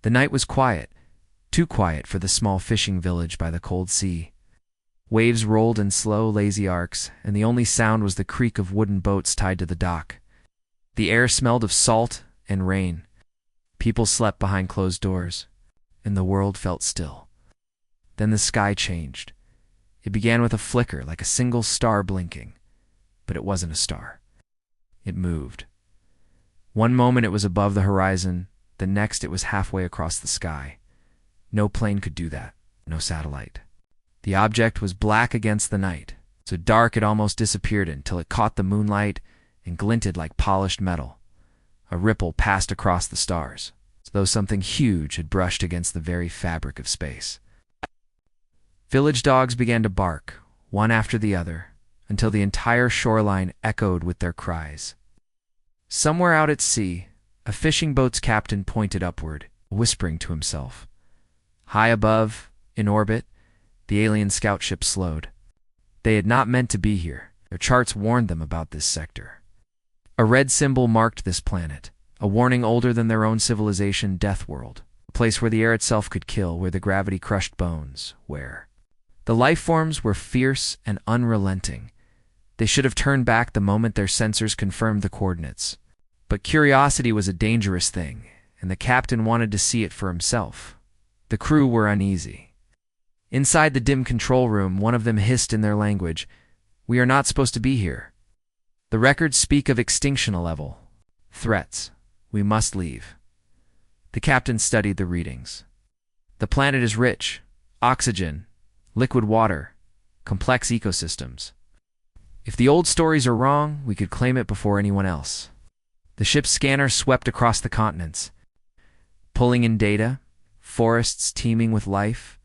The night was quiet, too quiet for the small fishing village by the cold sea. Waves rolled in slow, lazy arcs, and the only sound was the creak of wooden boats tied to the dock. The air smelled of salt and rain. People slept behind closed doors, and the world felt still. Then the sky changed. It began with a flicker, like a single star blinking. But it wasn't a star. It moved. One moment it was above the horizon, the next it was halfway across the sky. No plane could do that, no satellite. The object was black against the night, so dark it almost disappeared until it caught the moonlight and glinted like polished metal. A ripple passed across the stars, as though something huge had brushed against the very fabric of space. Village dogs began to bark, one after the other, until the entire shoreline echoed with their cries. Somewhere out at sea, a fishing boat's captain pointed upward, whispering to himself. High above, in orbit, the alien scout ship slowed. They had not meant to be here. Their charts warned them about this sector. A red symbol marked this planet, a warning older than their own civilization, Death World, a place where the air itself could kill, where the gravity crushed bones, where the life forms were fierce and unrelenting. They should have turned back the moment their sensors confirmed the coordinates. But curiosity was a dangerous thing, and the captain wanted to see it for himself. The crew were uneasy. Inside the dim control room, one of them hissed in their language, "We are not supposed to be here. The records speak of extinction level. Threats. We must leave." The captain studied the readings. The planet is rich. Oxygen, liquid water, complex ecosystems. If the old stories are wrong, we could claim it before anyone else. The ship's scanner swept across the continents, pulling in data, forests teeming with life,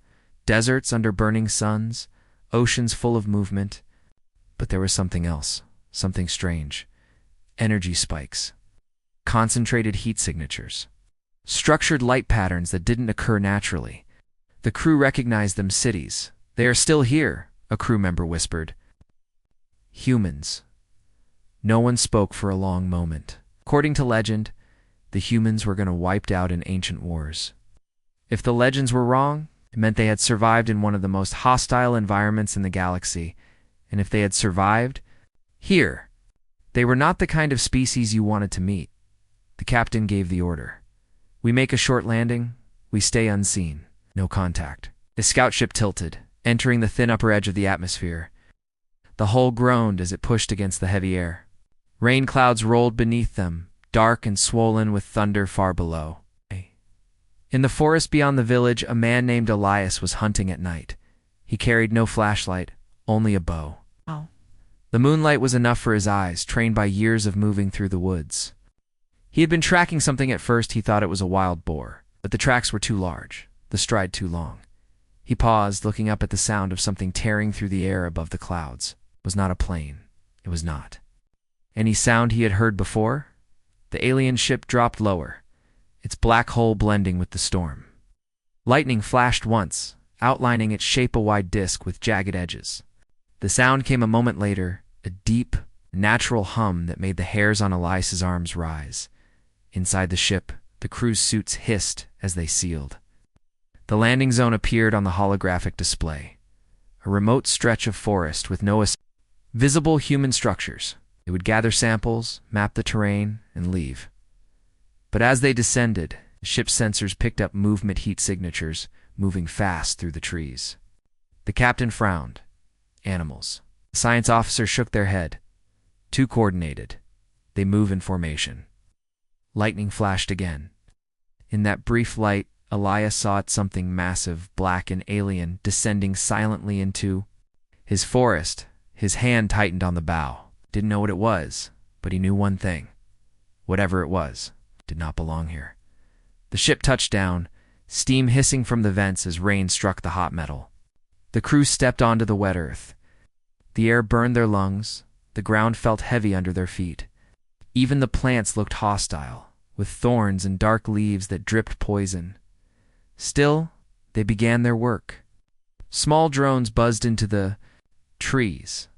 deserts under burning suns, oceans full of movement. But there was something else, something strange. Energy spikes, concentrated heat signatures, structured light patterns that didn't occur naturally. The crew recognized them cities. "They are still here," a crew member whispered. Humans. No one spoke for a long moment. According to legend, the humans were going to wiped out in ancient wars. If the legends were wrong, it meant they had survived in one of the most hostile environments in the galaxy. And if they had survived, here, they were not the kind of species you wanted to meet. The captain gave the order. "We make a short landing. We stay unseen. No contact." The scout ship tilted, entering the thin upper edge of the atmosphere. The hull groaned as it pushed against the heavy air. Rain clouds rolled beneath them, dark and swollen with thunder far below. In the forest beyond the village, a man named Elias was hunting at night. He carried no flashlight, only a bow. The moonlight was enough for his eyes, trained by years of moving through the woods. He had been tracking something. At first he thought it was a wild boar, but the tracks were too large, the stride too long. He paused, looking up at the sound of something tearing through the air above the clouds. It was not a plane. It was not. Any sound he had heard before? The alien ship dropped lower, its black hull blending with the storm. Lightning flashed once, outlining its shape a wide disk with jagged edges. The sound came a moment later, a deep, natural hum that made the hairs on Elias's arms rise. Inside the ship, the crew's suits hissed as they sealed. The landing zone appeared on the holographic display. A remote stretch of forest with no visible human structures. They would gather samples, map the terrain, and leave. But as they descended, the ship's sensors picked up movement heat signatures, moving fast through the trees. The captain frowned. Animals. The science officer shook their head. Too coordinated. They move in formation. Lightning flashed again. In that brief light, Elias saw something massive, black and alien, descending silently into his forest. His hand tightened on the bow. Didn't know what it was, but he knew one thing. Whatever it was, did not belong here. The ship touched down, steam hissing from the vents as rain struck the hot metal. The crew stepped onto the wet earth. The air burned their lungs. The ground felt heavy under their feet. Even the plants looked hostile, with thorns and dark leaves that dripped poison. Still, they began their work. Small drones buzzed into the trees.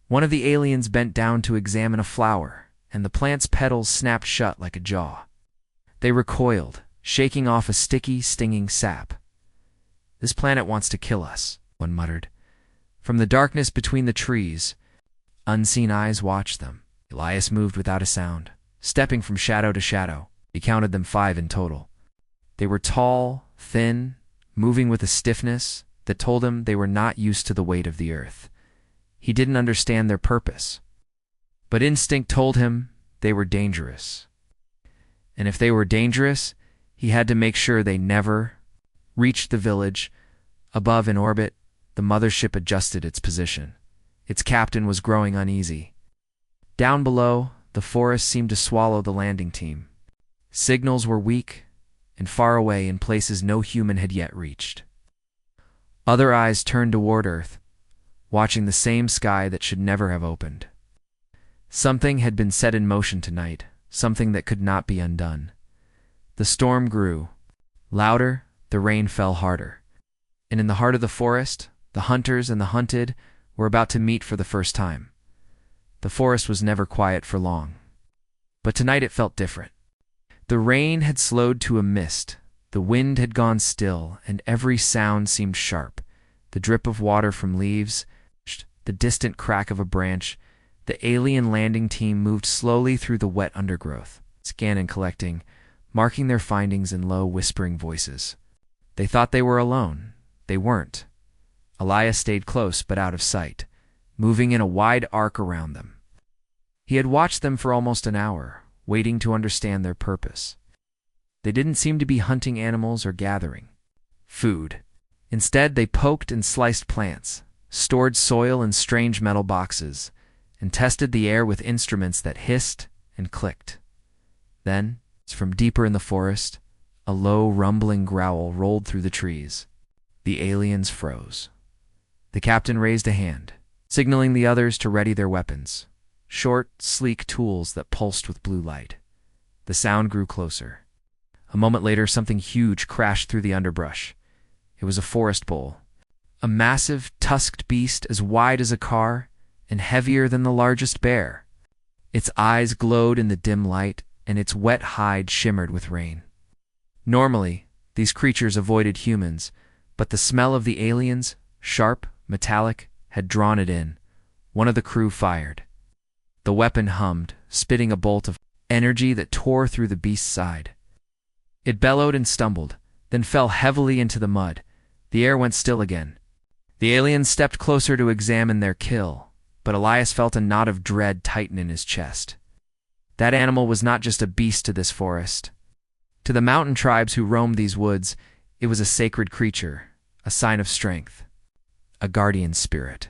One of the aliens bent down to examine a flower, and the plant's petals snapped shut like a jaw. They recoiled, shaking off a sticky, stinging sap. "This planet wants to kill us," one muttered. From the darkness between the trees, unseen eyes watched them. Elias moved without a sound, stepping from shadow to shadow. He counted them 5 in total. They were tall, thin, moving with a stiffness that told him they were not used to the weight of the earth. He didn't understand their purpose, but instinct told him they were dangerous. And if they were dangerous, he had to make sure they never reached the village. Above in orbit, the mothership adjusted its position. Its captain was growing uneasy. Down below, the forest seemed to swallow the landing team. Signals were weak and far away in places no human had yet reached. Other eyes turned toward Earth, watching the same sky that should never have opened. Something had been set in motion tonight, something that could not be undone. The storm grew. Louder, the rain fell harder. And in the heart of the forest, the hunters and the hunted were about to meet for the first time. The forest was never quiet for long. But tonight it felt different. The rain had slowed to a mist, the wind had gone still, and every sound seemed sharp. The drip of water from leaves, the distant crack of a branch. The alien landing team moved slowly through the wet undergrowth, scanning and collecting, marking their findings in low, whispering voices. They thought they were alone. They weren't. Elias stayed close but out of sight, moving in a wide arc around them. He had watched them for almost an hour, waiting to understand their purpose. They didn't seem to be hunting animals or gathering food. Instead, they poked and sliced plants, stored soil in strange metal boxes, and tested the air with instruments that hissed and clicked. Then, from deeper in the forest, a low, rumbling growl rolled through the trees. The aliens froze. The captain raised a hand, signaling the others to ready their weapons. Short, sleek tools that pulsed with blue light. The sound grew closer. A moment later, something huge crashed through the underbrush. It was a forest bull, a massive, tusked beast as wide as a car and heavier than the largest bear. Its eyes glowed in the dim light, and its wet hide shimmered with rain. Normally, these creatures avoided humans, but the smell of the aliens, sharp, metallic, had drawn it in. One of the crew fired. The weapon hummed, spitting a bolt of energy that tore through the beast's side. It bellowed and stumbled, then fell heavily into the mud. The air went still again. The aliens stepped closer to examine their kill, but Elias felt a knot of dread tighten in his chest. That animal was not just a beast to this forest. To the mountain tribes who roamed these woods, it was a sacred creature, a sign of strength, a guardian spirit.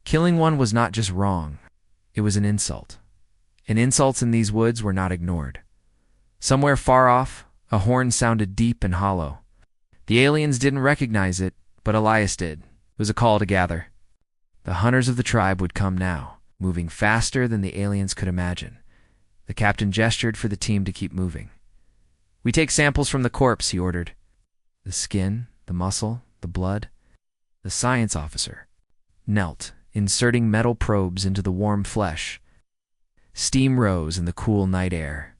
Killing one was not just wrong, it was an insult. And insults in these woods were not ignored. Somewhere far off, a horn sounded deep and hollow. The aliens didn't recognize it, but Elias did. It was a call to gather. The hunters of the tribe would come now, moving faster than the aliens could imagine. The captain gestured for the team to keep moving. "We take samples from the corpse," he ordered. The skin, the muscle, the blood. The science officer knelt, inserting metal probes into the warm flesh. Steam rose in the cool night air.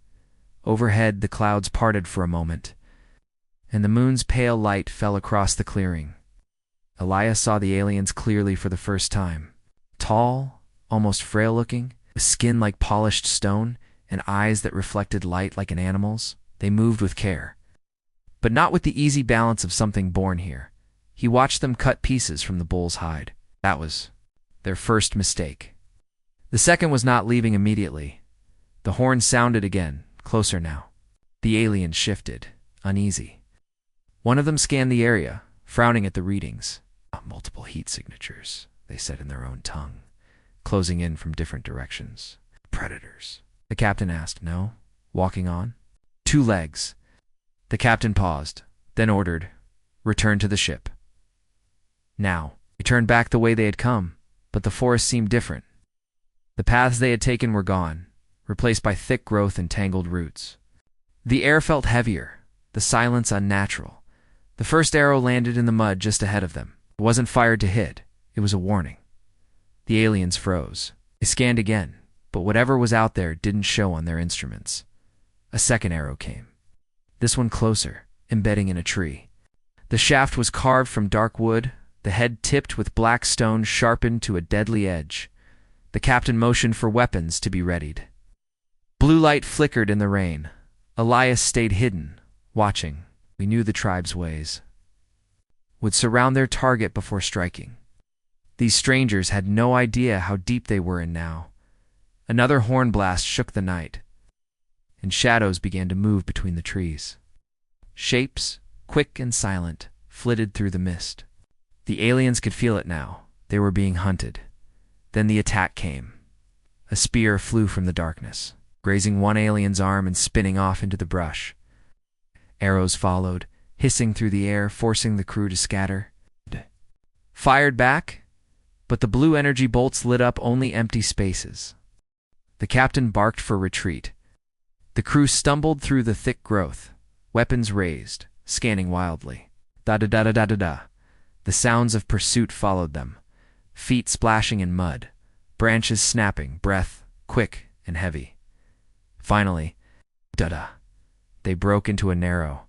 Overhead, the clouds parted for a moment, and the moon's pale light fell across the clearing. Elias saw the aliens clearly for the first time. Tall, almost frail-looking, with skin like polished stone, and eyes that reflected light like an animal's, they moved with care. But not with the easy balance of something born here. He watched them cut pieces from the bull's hide. That was their first mistake. The second was not leaving immediately. The horn sounded again, closer now. The aliens shifted, uneasy. One of them scanned the area, frowning at the readings. "Multiple heat signatures," they said in their own tongue, closing in from different directions. "Predators?" the captain asked. "No." Walking on. "2 legs." The captain paused, then ordered, "Return to the ship." Now, they turned back the way they had come, but the forest seemed different. The paths they had taken were gone, replaced by thick growth and tangled roots. The air felt heavier, the silence unnatural. The first arrow landed in the mud just ahead of them. It wasn't fired to hit, it was a warning. The aliens froze. They scanned again, but whatever was out there didn't show on their instruments. A second arrow came. this one closer, embedding in a tree. The shaft was carved from dark wood, the head tipped with black stone sharpened to a deadly edge. The captain motioned for weapons to be readied. Blue light flickered in the rain. Elias stayed hidden, watching. We knew the tribe's ways. Would surround their target before striking. These strangers had no idea how deep they were in now. Another horn blast shook the night, and shadows began to move between the trees. Shapes, quick and silent, flitted through the mist. The aliens could feel it now. They were being hunted. Then the attack came. A spear flew from the darkness, grazing one alien's arm and spinning off into the brush. Arrows followed, hissing through the air, forcing the crew to scatter. Fired back, but the blue energy bolts lit up only empty spaces. The captain barked for retreat. The crew stumbled through the thick growth, weapons raised, scanning wildly. Da-da-da-da-da-da-da. The sounds of pursuit followed them, feet splashing in mud, branches snapping, breath quick and heavy. Finally, da-da, they broke into a narrow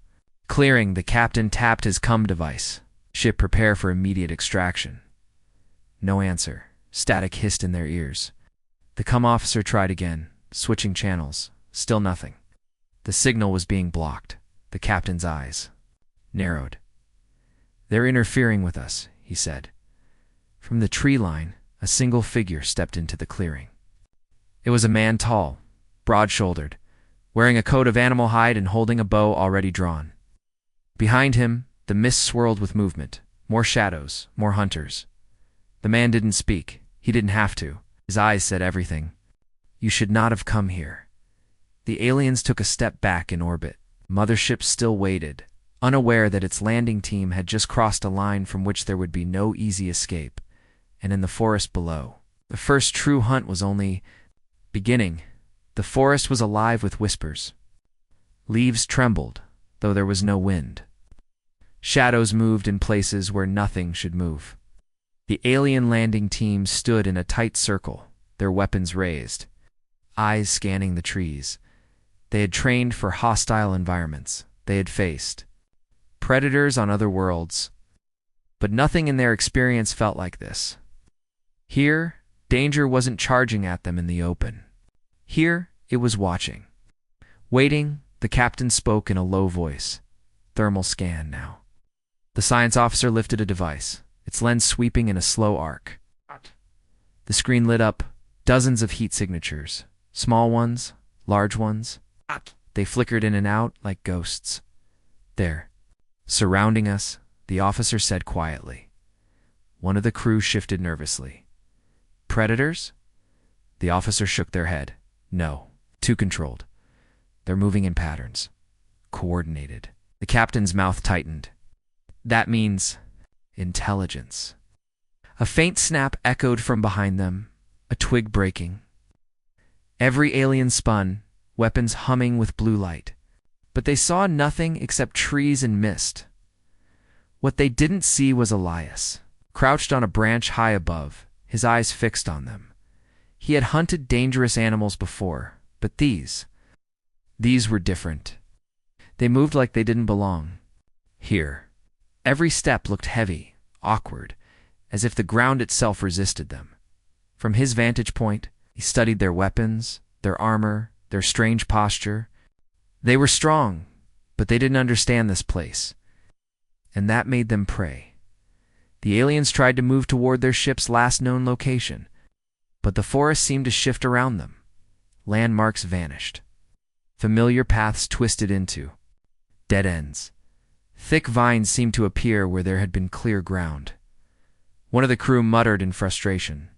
clearing. The captain tapped his comm device. Ship prepare for immediate extraction. No answer. Static hissed in their ears. The comm officer tried again, switching channels. Still nothing. The signal was being blocked. The captain's eyes narrowed. They're interfering with us, he said. From the tree line, a single figure stepped into the clearing. It was a man tall, broad-shouldered, wearing a coat of animal hide and holding a bow already drawn. Behind him, the mist swirled with movement. More shadows, more hunters. The man didn't speak. He didn't have to. His eyes said everything. You should not have come here. The aliens took a step back in orbit. Mothership still waited, unaware that its landing team had just crossed a line from which there would be no easy escape. And in the forest below, the first true hunt was only beginning. The forest was alive with whispers. Leaves trembled, though there was no wind. Shadows moved in places where nothing should move. The alien landing team stood in a tight circle, their weapons raised, eyes scanning the trees. They had trained for hostile environments. They had faced predators on other worlds, but nothing in their experience felt like this. Here, danger wasn't charging at them in the open. Here, it was watching. Waiting, the captain spoke in a low voice. Thermal scan now. The science officer lifted a device, its lens sweeping in a slow arc. The screen lit up, dozens of heat signatures. Small ones, large ones. They flickered in and out like ghosts. There, surrounding us, the officer said quietly. One of the crew shifted nervously. Predators? The officer shook their head. No, too controlled. They're moving in patterns. Coordinated. The captain's mouth tightened. That means intelligence. A faint snap echoed from behind them, a twig breaking. Every alien spun, weapons humming with blue light. But they saw nothing except trees and mist. What they didn't see was Elias, crouched on a branch high above, his eyes fixed on them. He had hunted dangerous animals before, but these were different. They moved like they didn't belong here. Every step looked heavy, awkward, as if the ground itself resisted them. From his vantage point, he studied their weapons, their armor, their strange posture. They were strong, but they didn't understand this place, and that made them prey. The aliens tried to move toward their ship's last known location, but the forest seemed to shift around them. Landmarks vanished. Familiar paths twisted into dead ends. Thick vines seemed to appear where there had been clear ground. One of the crew muttered in frustration.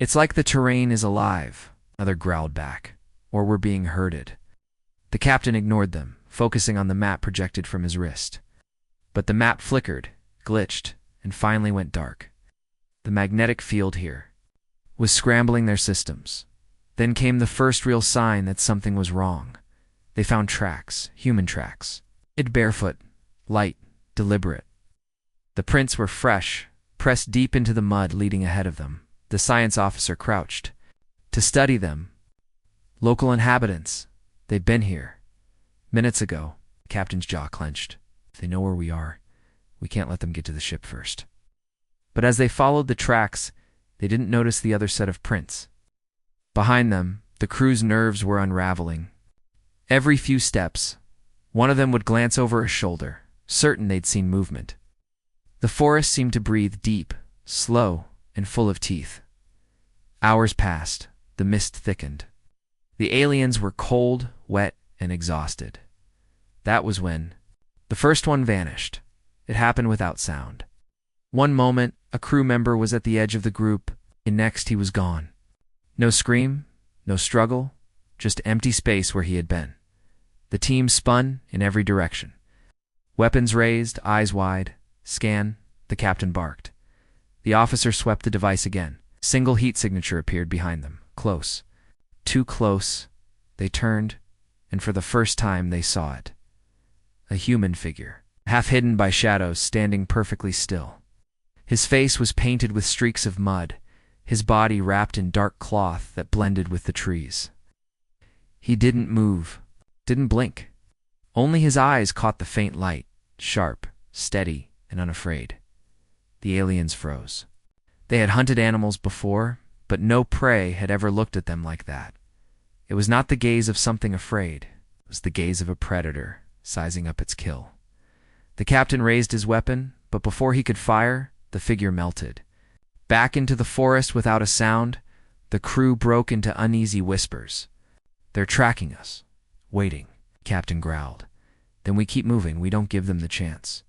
It's like the terrain is alive, another growled back, or we're being herded. The captain ignored them, focusing on the map projected from his wrist. But the map flickered, glitched, and finally went dark. The magnetic field here was scrambling their systems. Then came the first real sign that something was wrong. They found tracks, human tracks. It barefoot, light, deliberate. The prints were fresh, pressed deep into the mud leading ahead of them. The science officer crouched to study them. Local inhabitants. They'd been here minutes ago. Captain's jaw clenched. If they know where we are, we can't let them get to the ship first. But as they followed the tracks, they didn't notice the other set of prints. Behind them, the crew's nerves were unraveling. Every few steps, one of them would glance over a shoulder, certain they'd seen movement. The forest seemed to breathe deep, slow, and full of teeth. Hours passed, the mist thickened. The aliens were cold, wet, and exhausted. That was when the first one vanished. It happened without sound. One moment, a crew member was at the edge of the group, and next he was gone. No scream, no struggle, just empty space where he had been. The team spun in every direction. Weapons raised, eyes wide. Scan, the captain barked. The officer swept the device again. Single heat signature appeared behind them. Close. Too close. They turned, and for the first time they saw it. A human figure, half hidden by shadows, standing perfectly still. His face was painted with streaks of mud, his body wrapped in dark cloth that blended with the trees. He didn't move, didn't blink. Only his eyes caught the faint light, sharp, steady, and unafraid. The aliens froze. They had hunted animals before, but no prey had ever looked at them like that. It was not the gaze of something afraid. It was the gaze of a predator, sizing up its kill. The captain raised his weapon, but before he could fire, the figure melted. Back into the forest without a sound, the crew broke into uneasy whispers. "They're tracking us. Waiting," Captain growled. "Then we keep moving, we don't give them the chance."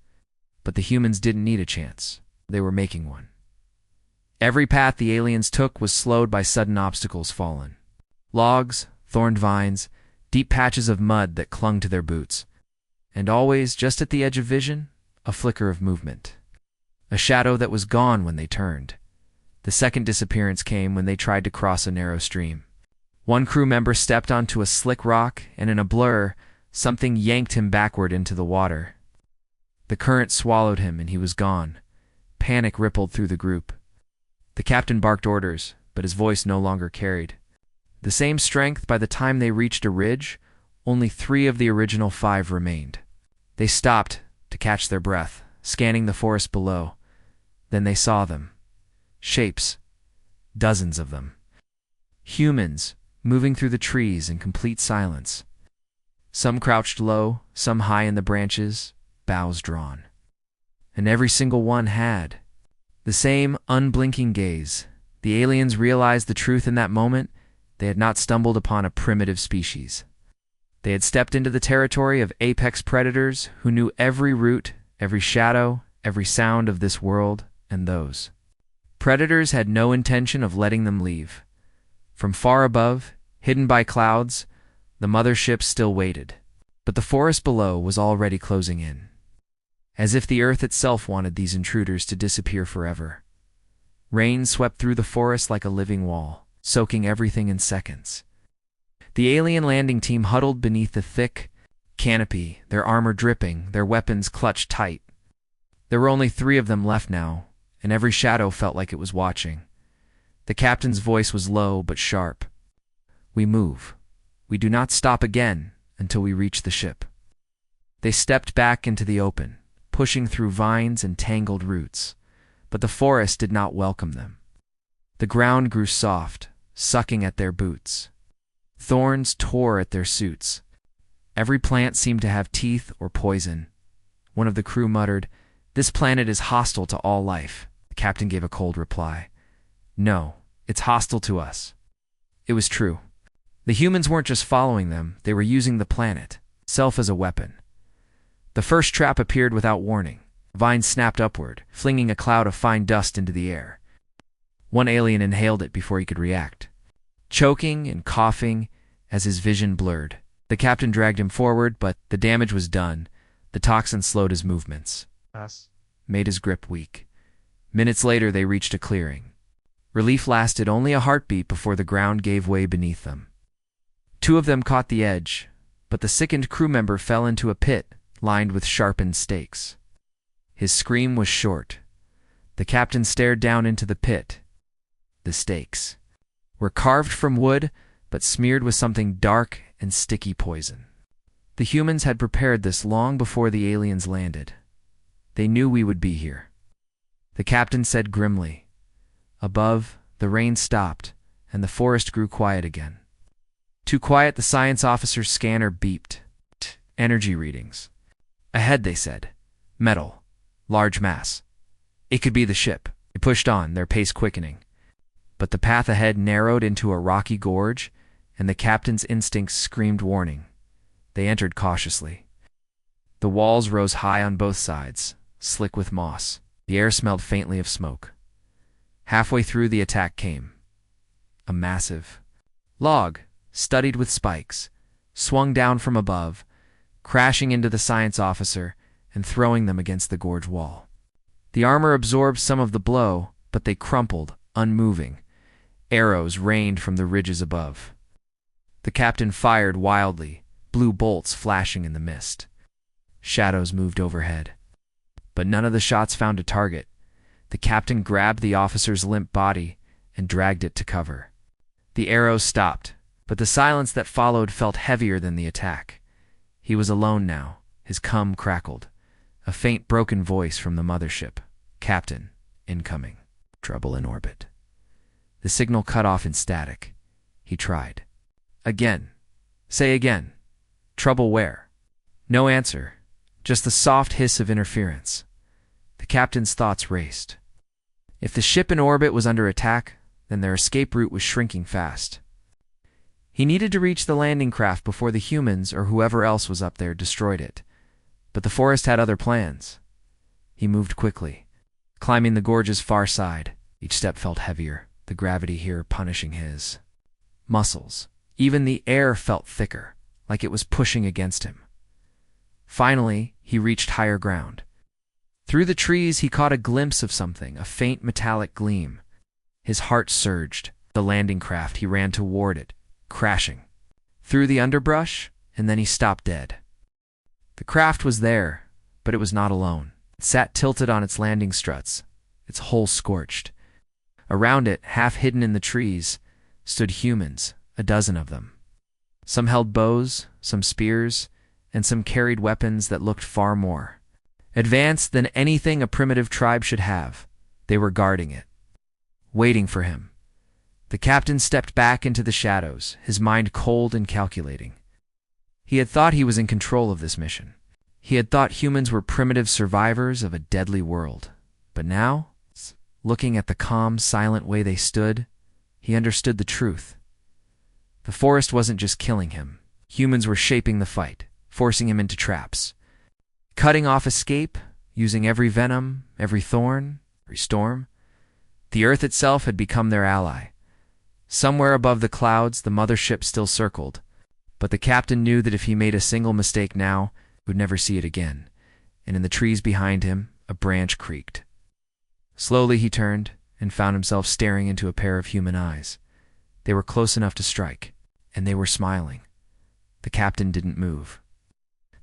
But the humans didn't need a chance. They were making one. Every path the aliens took was slowed by sudden obstacles fallen. Logs, thorned vines, deep patches of mud that clung to their boots. And always, just at the edge of vision, a flicker of movement. A shadow that was gone when they turned. The second disappearance came when they tried to cross a narrow stream. One crew member stepped onto a slick rock, and in a blur, something yanked him backward into the water. The current swallowed him, and he was gone. Panic rippled through the group. The captain barked orders, but his voice no longer carried. The same strength. By the time they reached a ridge, only 3 of the original 5 remained. They stopped to catch their breath, scanning the forest below. Then they saw them. Shapes. Dozens of them. Humans, moving through the trees in complete silence. Some crouched low, some high in the branches, bows drawn. And every single one had the same unblinking gaze. The aliens realized the truth in that moment. They had not stumbled upon a primitive species. They had stepped into the territory of apex predators who knew every root, every shadow, every sound of this world and those. Predators had no intention of letting them leave. From far above, hidden by clouds, the mothership still waited. But the forest below was already closing in. As if the earth itself wanted these intruders to disappear forever. Rain swept through the forest like a living wall, soaking everything in seconds. The alien landing team huddled beneath the thick canopy, their armor dripping, their weapons clutched tight. There were only 3 of them left now, and every shadow felt like it was watching. The captain's voice was low but sharp. "We move. We do not stop again until we reach the ship." They stepped back into the open, pushing through vines and tangled roots, but the forest did not welcome them. The ground grew soft, sucking at their boots. Thorns tore at their suits. Every plant seemed to have teeth or poison. One of the crew muttered, "This planet is hostile to all life." The captain gave a cold reply. "No, it's hostile to us." It was true. The humans weren't just following them, they were using the planet itself as a weapon. The first trap appeared without warning. Vines snapped upward, flinging a cloud of fine dust into the air. One alien inhaled it before he could react. Choking and coughing as his vision blurred. The captain dragged him forward, but the damage was done. The toxin slowed his movements, made his grip weak. Minutes later, they reached a clearing. Relief lasted only a heartbeat before the ground gave way beneath them. 2 of them caught the edge, but the sickened crew member fell into a pit lined with sharpened stakes. His scream was short. The captain stared down into the pit. The stakes were carved from wood, but smeared with something dark and sticky poison. The humans had prepared this long before the aliens landed. They knew we would be here. The captain said grimly. Above, the rain stopped, and the forest grew quiet again. Too quiet, the science officer's scanner beeped. Energy readings. Ahead, they said. Metal. Large mass. It could be the ship. They pushed on, their pace quickening. But the path ahead narrowed into a rocky gorge, and the captain's instincts screamed warning. They entered cautiously. The walls rose high on both sides, slick with moss. The air smelled faintly of smoke. Halfway through, the attack came. A massive log, studded with spikes, swung down from above, crashing into the science officer and throwing them against the gorge wall. The armor absorbed some of the blow, but they crumpled, unmoving. Arrows rained from the ridges above. The captain fired wildly, blue bolts flashing in the mist. Shadows moved overhead. But none of the shots found a target. The captain grabbed the officer's limp body and dragged it to cover. The arrows stopped, but the silence that followed felt heavier than the attack. He was alone now. His cum crackled. A faint broken voice from the mothership. Captain, incoming. Trouble in orbit. The signal cut off in static. He tried. Again. Say again. Trouble where? No answer. Just the soft hiss of interference. The captain's thoughts raced. If the ship in orbit was under attack, then their escape route was shrinking fast. He needed to reach the landing craft before the humans or whoever else was up there destroyed it. But the forest had other plans. He moved quickly, climbing the gorge's far side. Each step felt heavier, the gravity here punishing his muscles. Even the air felt thicker, like it was pushing against him. Finally, he reached higher ground. Through the trees, he caught a glimpse of something, a faint metallic gleam. His heart surged. The landing craft, he ran toward it, crashing. Through the underbrush, and then he stopped dead. The craft was there, but it was not alone. It sat tilted on its landing struts, its hull scorched. Around it, half hidden in the trees, stood humans, a dozen of them. Some held bows, some spears, and some carried weapons that looked far more advanced than anything a primitive tribe should have. They were guarding it, waiting for him. The captain stepped back into the shadows, his mind cold and calculating. He had thought he was in control of this mission. He had thought humans were primitive survivors of a deadly world. But now, looking at the calm, silent way they stood, he understood the truth. The forest wasn't just killing him. Humans were shaping the fight, forcing him into traps, cutting off escape, using every venom, every thorn, every storm. The earth itself had become their ally. Somewhere above the clouds, the mothership still circled, but the captain knew that if he made a single mistake now, he would never see it again, and in the trees behind him, a branch creaked. Slowly he turned and found himself staring into a pair of human eyes. They were close enough to strike, and they were smiling. The captain didn't move.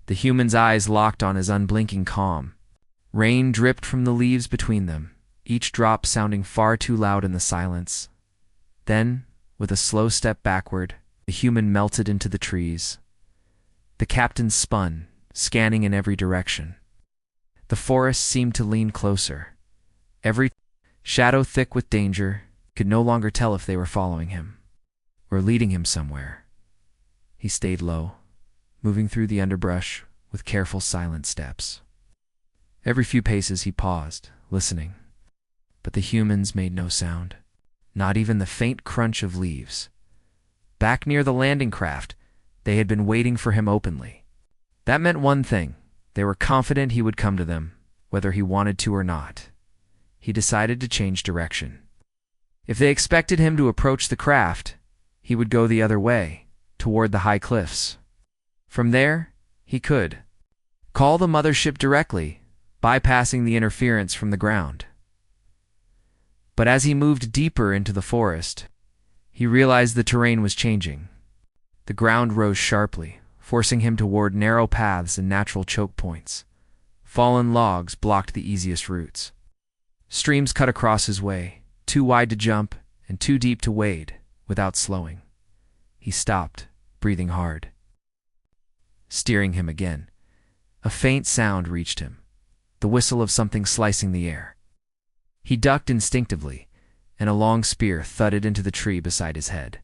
The human's eyes locked on his unblinking calm. Rain dripped from the leaves between them, each drop sounding far too loud in the silence. Then, with a slow step backward, the human melted into the trees. The captain spun, scanning in every direction. The forest seemed to lean closer. Every shadow thick with danger, could no longer tell if they were following him or leading him somewhere. He stayed low, moving through the underbrush with careful, silent steps. Every few paces he paused, listening, but the humans made no sound, not even the faint crunch of leaves. Back near the landing craft, they had been waiting for him openly. That meant one thing. They were confident he would come to them, whether he wanted to or not. He decided to change direction. If they expected him to approach the craft, he would go the other way, toward the high cliffs. From there, he could call the mothership directly, bypassing the interference from the ground. But as he moved deeper into the forest, he realized the terrain was changing. The ground rose sharply, forcing him toward narrow paths and natural choke points. Fallen logs blocked the easiest routes. Streams cut across his way, too wide to jump and too deep to wade without slowing. He stopped, breathing hard. steering him again. A faint sound reached him, the whistle of something slicing the air. He ducked instinctively, and a long spear thudded into the tree beside his head.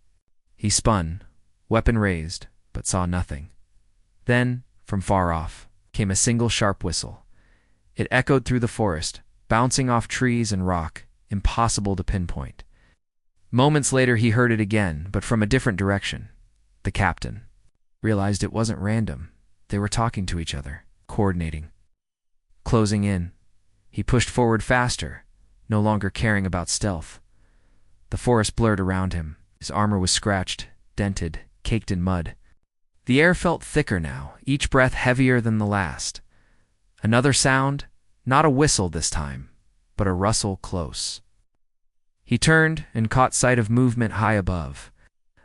He spun, weapon raised, but saw nothing. Then, from far off, came a single sharp whistle. It echoed through the forest, bouncing off trees and rock, impossible to pinpoint. Moments later he heard it again, but from a different direction. The captain realized it wasn't random. They were talking to each other, coordinating. Closing in, he pushed forward faster, no longer caring about stealth. The forest blurred around him. His armor was scratched, dented, caked in mud. The air felt thicker now, each breath heavier than the last. Another sound, not a whistle this time, but a rustle close. He turned and caught sight of movement high above.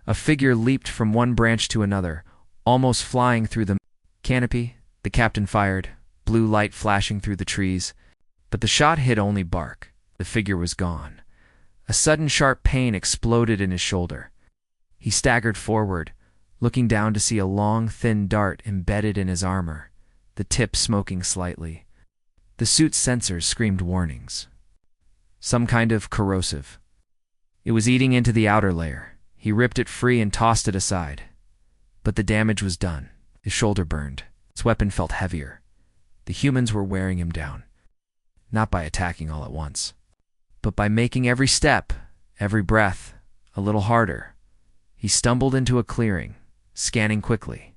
A figure leaped from one branch to another, almost flying through the canopy. The captain fired, blue light flashing through the trees, but the shot hit only bark. The figure was gone. A sudden sharp pain exploded in his shoulder. He staggered forward, looking down to see a long, thin dart embedded in his armor, the tip smoking slightly. The suit's sensors screamed warnings. Some kind of corrosive. It was eating into the outer layer. He ripped it free and tossed it aside. But the damage was done. His shoulder burned. His weapon felt heavier. The humans were wearing him down. Not by attacking all at once, but by making every step, every breath, a little harder. He stumbled into a clearing, scanning quickly.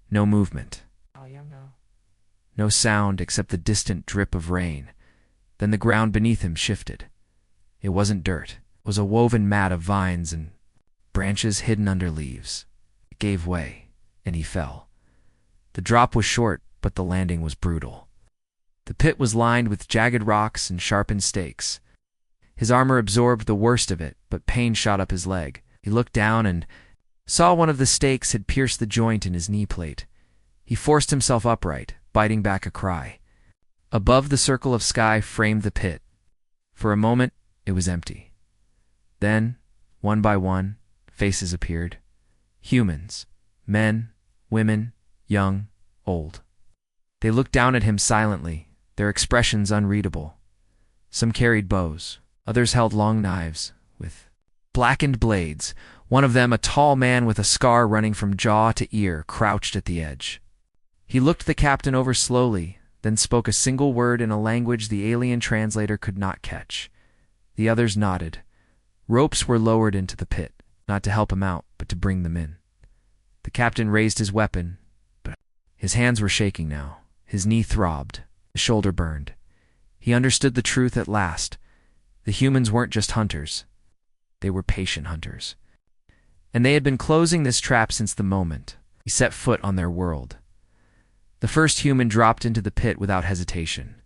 No movement. No sound except the distant drip of rain. Then the ground beneath him shifted. It wasn't dirt. It was a woven mat of vines and branches hidden under leaves. It gave way, and he fell. The drop was short, but the landing was brutal. The pit was lined with jagged rocks and sharpened stakes. His armor absorbed the worst of it, but pain shot up his leg. He looked down and saw one of the stakes had pierced the joint in his knee plate. He forced himself upright, biting back a cry. Above the circle of sky framed the pit. For a moment, it was empty. Then, one by one, faces appeared. Humans. Men, women, young, old. They looked down at him silently, their expressions unreadable. Some carried bows. Others held long knives, with blackened blades. One of them, a tall man with a scar running from jaw to ear, crouched at the edge. He looked the captain over slowly, then spoke a single word in a language the alien translator could not catch. The others nodded. Ropes were lowered into the pit, not to help him out, but to bring them in. The captain raised his weapon, but his hands were shaking now. His knee throbbed. His shoulder burned. He understood the truth at last. The humans weren't just hunters. They were patient hunters. And they had been closing this trap since the moment he set foot on their world. The first human dropped into the pit without hesitation,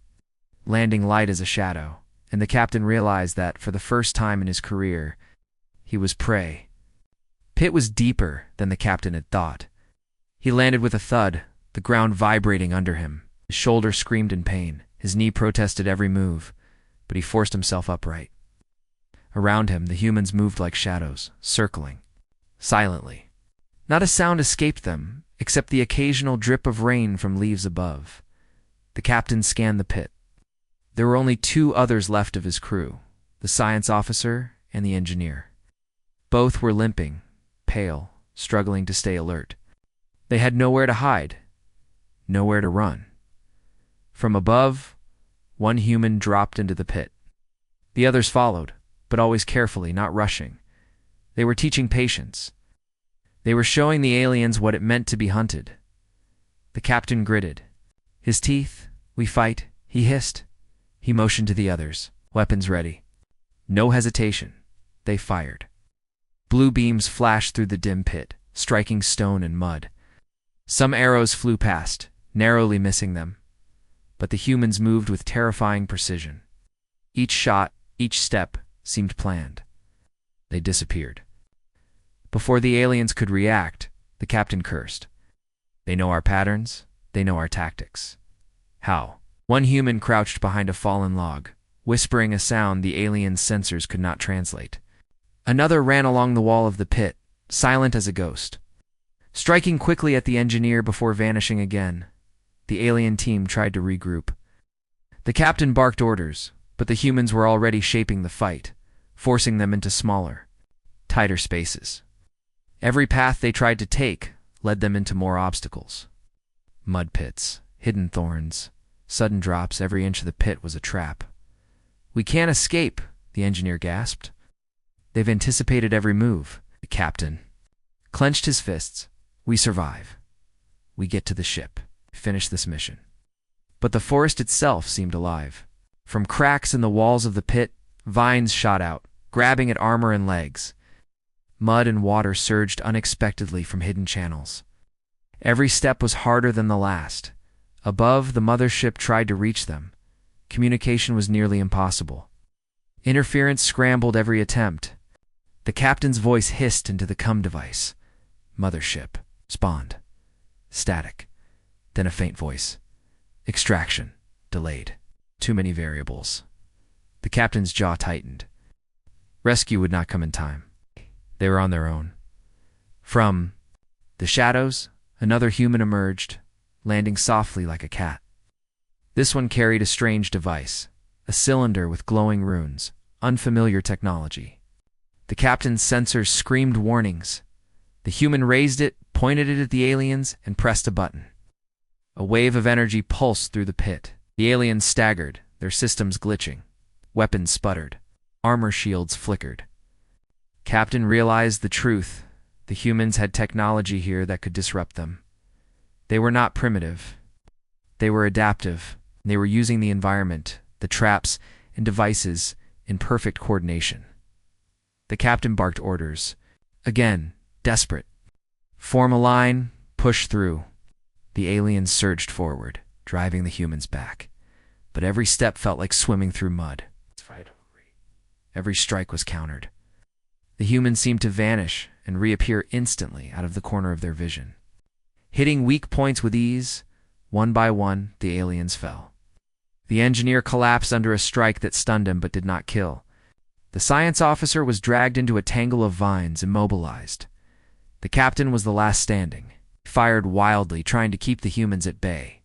landing light as a shadow, and the captain realized that, for the first time in his career, he was prey. Pit was deeper than the captain had thought. He landed with a thud, the ground vibrating under him. His shoulder screamed in pain. His knee protested every move, but he forced himself upright. Around him, the humans moved like shadows, circling, silently. Not a sound escaped them, except the occasional drip of rain from leaves above. The captain scanned the pit. There were only two others left of his crew, the science officer and the engineer. Both were limping, pale, struggling to stay alert. They had nowhere to hide, nowhere to run. From above, one human dropped into the pit. The others followed, but always carefully, not rushing. They were teaching patience. They were showing the aliens what it meant to be hunted. The captain gritted. His teeth, "We fight," he hissed. He motioned to the others, weapons ready. No hesitation. They fired. Blue beams flashed through the dim pit, striking stone and mud. Some arrows flew past, narrowly missing them. But the humans moved with terrifying precision. Each shot, each step, seemed planned. They disappeared. Before the aliens could react, the captain cursed. They know our patterns. They know our tactics. How? One human crouched behind a fallen log, whispering a sound the aliens' sensors could not translate. Another ran along the wall of the pit, silent as a ghost. striking quickly at the engineer before vanishing again. The alien team tried to regroup. The captain barked orders, but the humans were already shaping the fight, forcing them into smaller, tighter spaces. Every path they tried to take led them into more obstacles. Mud pits, hidden thorns, sudden drops. Every inch of the pit was a trap. "We can't escape," the engineer gasped. "They've anticipated every move." The captain clenched his fists. "We survive. We get to the ship. Finish this mission." But the forest itself seemed alive. From cracks in the walls of the pit, vines shot out, grabbing at armor and legs. Mud and water surged unexpectedly from hidden channels. Every step was harder than the last. Above, the mothership tried to reach them. Communication was nearly impossible. Interference scrambled every attempt. The captain's voice hissed into the comm device. "Mothership. Spawned." Static. Then a faint voice. "Extraction. Delayed. Too many variables." The captain's jaw tightened. Rescue would not come in time. They were on their own. From the shadows, another human emerged, landing softly like a cat. This one carried a strange device, a cylinder with glowing runes, unfamiliar technology. The captain's sensors screamed warnings. The human raised it, pointed it at the aliens, and pressed a button. A wave of energy pulsed through the pit. The aliens staggered, their systems glitching. Weapons sputtered. Armor shields flickered. Captain realized the truth. The humans had technology here that could disrupt them. They were not primitive. They were adaptive. They were using the environment, the traps, and devices in perfect coordination. The captain barked orders. Again, desperate. "Form a line, push through." The aliens surged forward, driving the humans back. But every step felt like swimming through mud. Every strike was countered. The humans seemed to vanish and reappear instantly out of the corner of their vision. Hitting weak points with ease, one by one, the aliens fell. The engineer collapsed under a strike that stunned him but did not kill. The science officer was dragged into a tangle of vines, immobilized. The captain was the last standing. He fired wildly, trying to keep the humans at bay.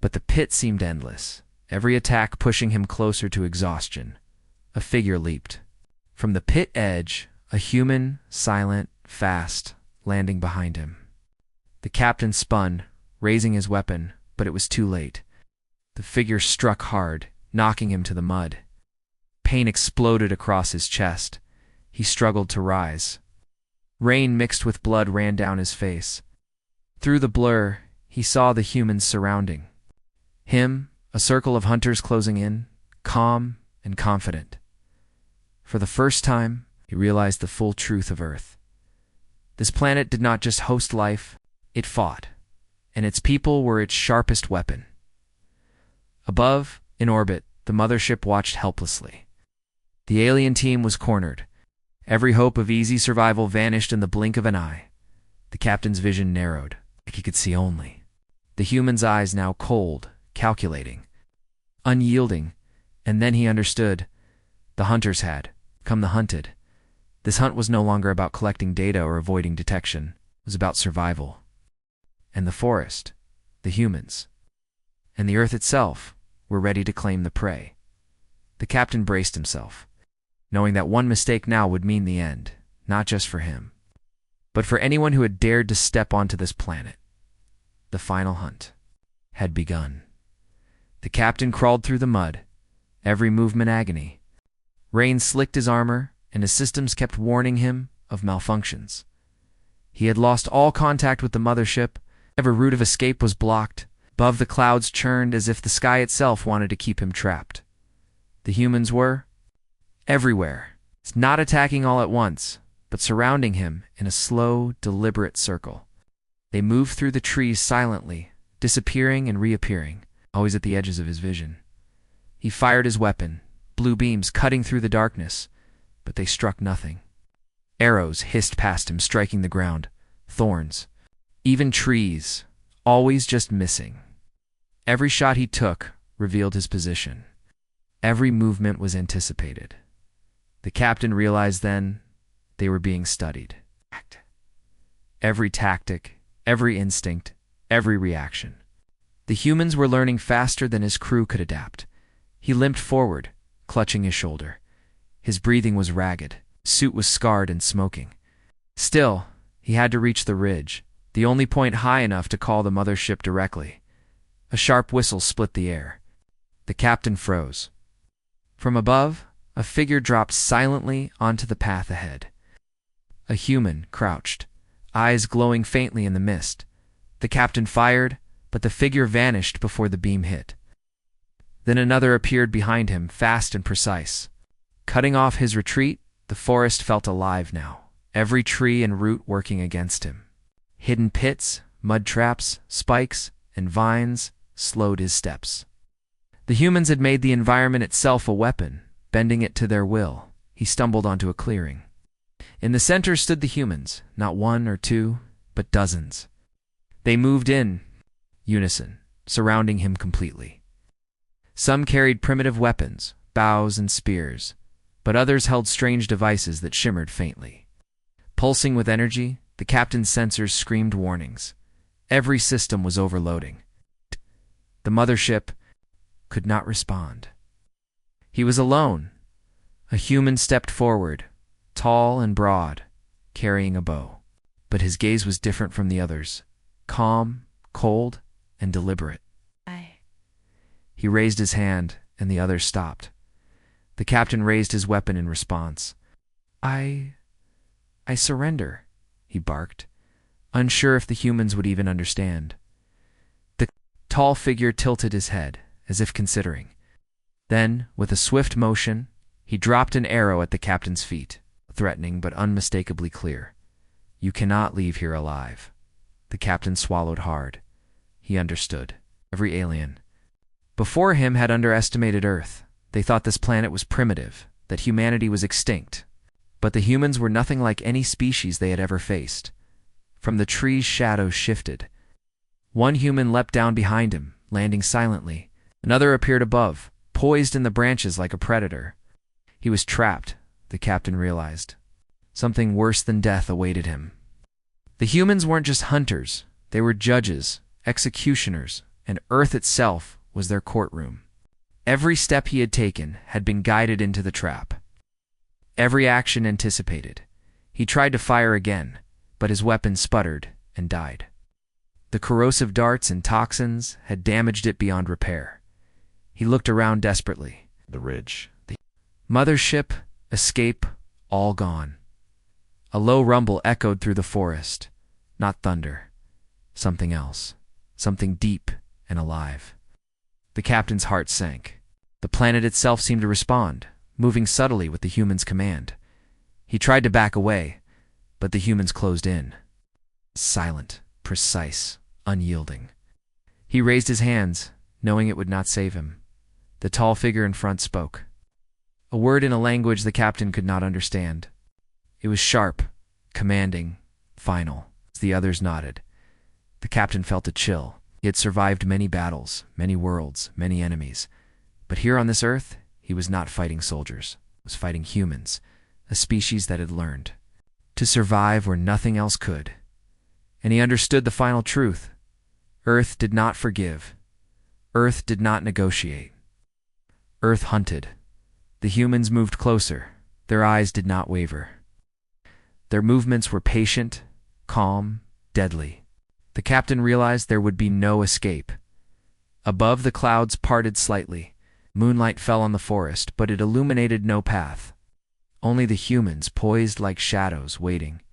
But the pit seemed endless, every attack pushing him closer to exhaustion. A figure leaped. From the pit edge, a human, silent, fast, landing behind him. The captain spun, raising his weapon, but it was too late. The figure struck hard, knocking him to the mud. Pain exploded across his chest. He struggled to rise. Rain mixed with blood ran down his face. Through the blur, he saw the humans surrounding him, a circle of hunters closing in, calm and confident. For the first time, he realized the full truth of Earth. This planet did not just host life, it fought, and its people were its sharpest weapon. Above, in orbit, the mothership watched helplessly. The alien team was cornered. Every hope of easy survival vanished in the blink of an eye. The captain's vision narrowed, like he could see only. The human's eyes now cold, calculating, unyielding, and then he understood. The hunters had come the hunted. This hunt was no longer about collecting data or avoiding detection. It was about survival. And the forest, the humans, and the Earth itself were ready to claim the prey. The captain braced himself, knowing that one mistake now would mean the end, not just for him, but for anyone who had dared to step onto this planet. The final hunt had begun. The captain crawled through the mud, every movement agony. Rain slicked his armor, and his systems kept warning him of malfunctions. He had lost all contact with the mothership. Every route of escape was blocked. Above, the clouds churned as if the sky itself wanted to keep him trapped. The humans were everywhere, not attacking all at once, but surrounding him in a slow, deliberate circle. They moved through the trees silently, disappearing and reappearing, always at the edges of his vision. He fired his weapon, blue beams cutting through the darkness, but they struck nothing. Arrows hissed past him, striking the ground, thorns, even trees, always just missing. Every shot he took revealed his position. Every movement was anticipated. The captain realized then they were being studied. every tactic, every instinct, every reaction. The humans were learning faster than his crew could adapt. He limped forward, clutching his shoulder. His breathing was ragged, his suit was scarred and smoking. Still, he had to reach the ridge, the only point high enough to call the mothership directly. A sharp whistle split the air. The captain froze. From above, a figure dropped silently onto the path ahead. A human crouched, eyes glowing faintly in the mist. The captain fired, but the figure vanished before the beam hit. Then another appeared behind him, fast and precise. Cutting off his retreat, the forest felt alive now, every tree and root working against him. Hidden pits, mud traps, spikes, and vines slowed his steps. The humans had made the environment itself a weapon, bending it to their will. He stumbled onto a clearing. In the center stood the humans, not one or two, but dozens. They moved in unison, surrounding him completely. Some carried primitive weapons, bows and spears, but others held strange devices that shimmered faintly. Pulsing with energy, the captain's sensors screamed warnings. Every system was overloading. The mothership could not respond. He was alone. A human stepped forward, tall and broad, carrying a bow. But his gaze was different from the others, calm, cold, and deliberate. He raised his hand, and the others stopped. The captain raised his weapon in response. I surrender, he barked, unsure if the humans would even understand. The tall figure tilted his head, as if considering. Then, with a swift motion, he dropped an arrow at the captain's feet, threatening but unmistakably clear. You cannot leave here alive. The captain swallowed hard. He understood. Every alien before him had underestimated Earth. They thought this planet was primitive, that humanity was extinct. But the humans were nothing like any species they had ever faced. From the trees, shadows shifted. One human leapt down behind him, landing silently. Another appeared above, poised in the branches like a predator. He was trapped, the captain realized. Something worse than death awaited him. The humans weren't just hunters. They were judges, executioners, and Earth itself was their courtroom. Every step he had taken had been guided into the trap. Every action anticipated. He tried to fire again, but his weapon sputtered and died. The corrosive darts and toxins had damaged it beyond repair. He looked around desperately. The ridge, the mothership, escape, all gone. A low rumble echoed through the forest. Not thunder. Something else. Something deep and alive. The captain's heart sank. The planet itself seemed to respond, moving subtly with the human's command. He tried to back away, but the humans closed in. Silent, precise, unyielding. He raised his hands, knowing it would not save him. The tall figure in front spoke. A word in a language the captain could not understand. It was sharp, commanding, final. The others nodded. The captain felt a chill. He had survived many battles, many worlds, many enemies. But here on this Earth, he was not fighting soldiers. He was fighting humans, a species that had learned to survive where nothing else could. And he understood the final truth. Earth did not forgive. Earth did not negotiate. Earth hunted. The humans moved closer. Their eyes did not waver. Their movements were patient, calm, deadly. The captain realized there would be no escape. Above, the clouds parted slightly. Moonlight fell on the forest, but it illuminated no path. Only the humans, poised like shadows, waiting.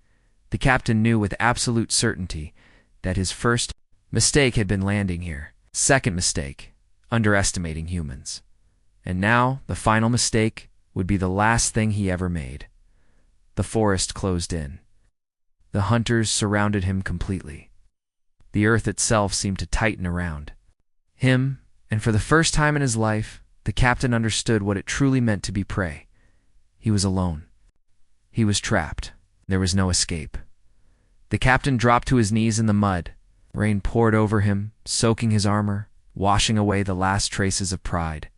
The captain knew with absolute certainty that his first mistake had been landing here. Second mistake, underestimating humans. And now, the final mistake would be the last thing he ever made. The forest closed in. The hunters surrounded him completely. The Earth itself seemed to tighten around him, and for the first time in his life, the captain understood what it truly meant to be prey. He was alone. He was trapped. There was no escape. The captain dropped to his knees in the mud. Rain poured over him, soaking his armor, washing away the last traces of pride.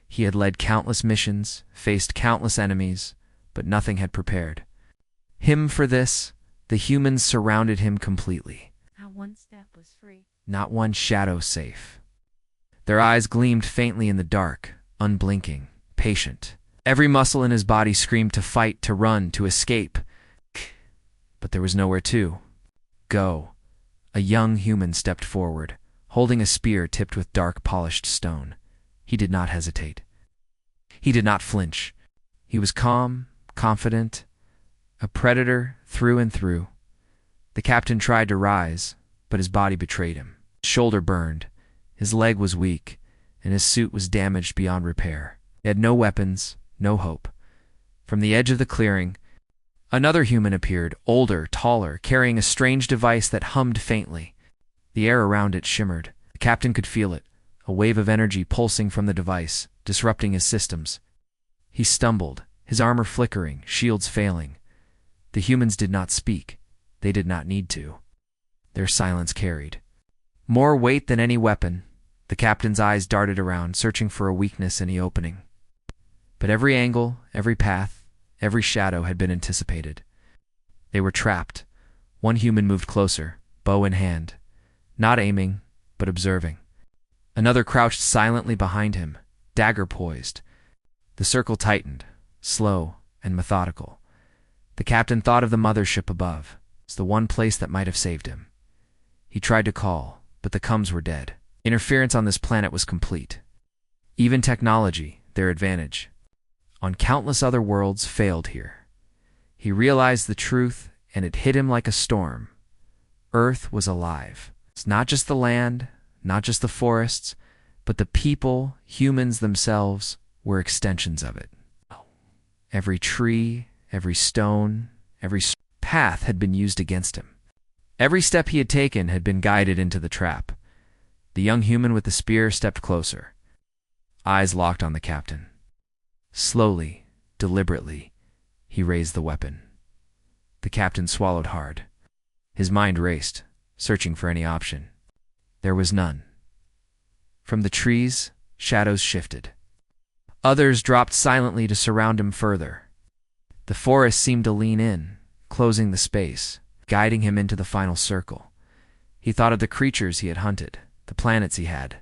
He had led countless missions, faced countless enemies, but nothing had prepared him for this, The humans surrounded him completely. Not one step was free. Not one shadow safe. Their eyes gleamed faintly in the dark, unblinking, patient. Every muscle in his body screamed to fight, to run, to escape. But there was nowhere to go. A young human stepped forward, holding a spear tipped with dark, polished stone. He did not hesitate. He did not flinch. He was calm, confident, a predator through and through. The captain tried to rise, but his body betrayed him. His shoulder burned, his leg was weak, and his suit was damaged beyond repair. He had no weapons, no hope. From the edge of the clearing, another human appeared, older, taller, carrying a strange device that hummed faintly. The air around it shimmered. The captain could feel it, a wave of energy pulsing from the device, disrupting his systems. He stumbled, his armor flickering, shields failing. The humans did not speak. They did not need to. Their silence carried more weight than any weapon. The captain's eyes darted around, searching for a weakness, any opening. But every angle, every path, every shadow had been anticipated. They were trapped. One human moved closer, bow in hand, not aiming, but observing. Another crouched silently behind him, dagger poised. The circle tightened, slow and methodical. The captain thought of the mothership above. It's the one place that might have saved him. He tried to call, but the comms were dead. Interference on this planet was complete. Even technology, their advantage, on countless other worlds, failed here. He realized the truth, and it hit him like a storm. Earth was alive. It's not just the land, not just the forests, but the people, humans themselves, were extensions of it. Every tree, every stone, every path had been used against him. Every step he had taken had been guided into the trap. The young human with the spear stepped closer. Eyes locked on the captain. Slowly, deliberately, he raised the weapon. The captain swallowed hard. His mind raced, searching for any option. There was none. From the trees, shadows shifted. Others dropped silently to surround him further. The forest seemed to lean in, closing the space, guiding him into the final circle. He thought of the creatures he had hunted, the planets he had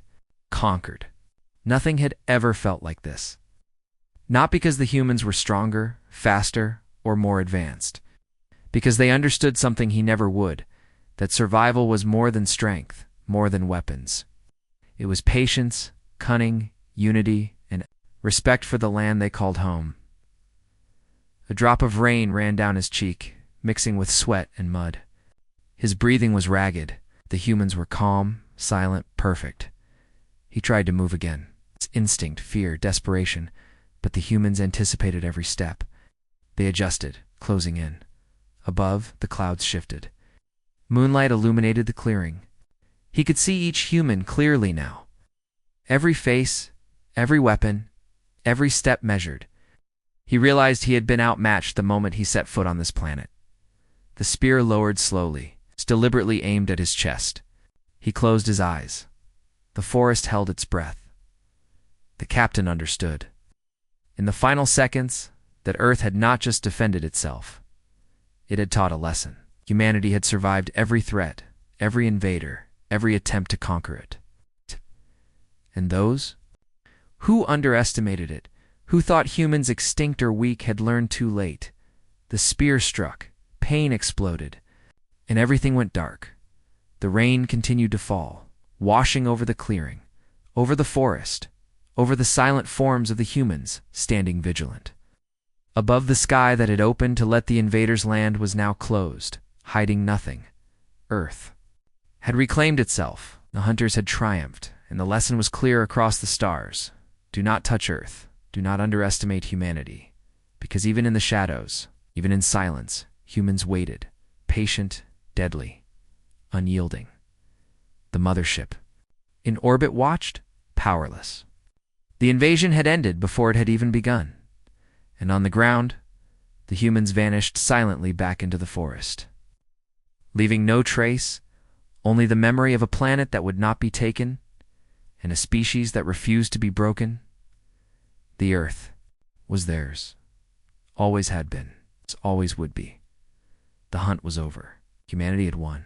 conquered. Nothing had ever felt like this. Not because the humans were stronger, faster, or more advanced. Because they understood something he never would, that survival was more than strength, more than weapons. It was patience, cunning, unity, and respect for the land they called home. A drop of rain ran down his cheek, mixing with sweat and mud. His breathing was ragged. The humans were calm, silent, perfect. He tried to move again. It's instinct, fear, desperation. But the humans anticipated every step. They adjusted, closing in. Above, the clouds shifted. Moonlight illuminated the clearing. He could see each human clearly now. Every face, every weapon, every step measured. He realized he had been outmatched the moment he set foot on this planet. The spear lowered slowly, deliberately aimed at his chest. He closed his eyes. The forest held its breath. The captain understood. In the final seconds, that Earth had not just defended itself. It had taught a lesson. Humanity had survived every threat, every invader, every attempt to conquer it. And those? Who underestimated it? Who thought humans extinct or weak had learned too late? The spear struck, pain exploded, and everything went dark. The rain continued to fall, washing over the clearing, over the forest, over the silent forms of the humans standing vigilant. Above the sky that had opened to let the invaders land was now closed, hiding nothing. Earth had reclaimed itself. The hunters had triumphed, and the lesson was clear across the stars. Do not touch Earth. Do not underestimate humanity. Because even in the shadows, even in silence, humans waited, patient, deadly, unyielding. The mothership, in orbit, watched, powerless. The invasion had ended before it had even begun. And on the ground, the humans vanished silently back into the forest, leaving no trace, only the memory of a planet that would not be taken, and a species that refused to be broken. The Earth was theirs, always had been, always would be. The hunt was over. Humanity had won.